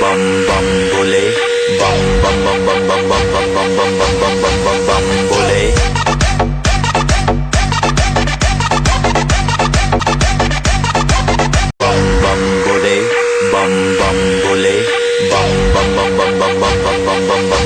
bum bum bole, bum bum bum bum bum bum bum bum bum bum bum bum bum bum bole. Bum bum bole, bum bum bole, bum bum bum bum bum bum bum bum bum.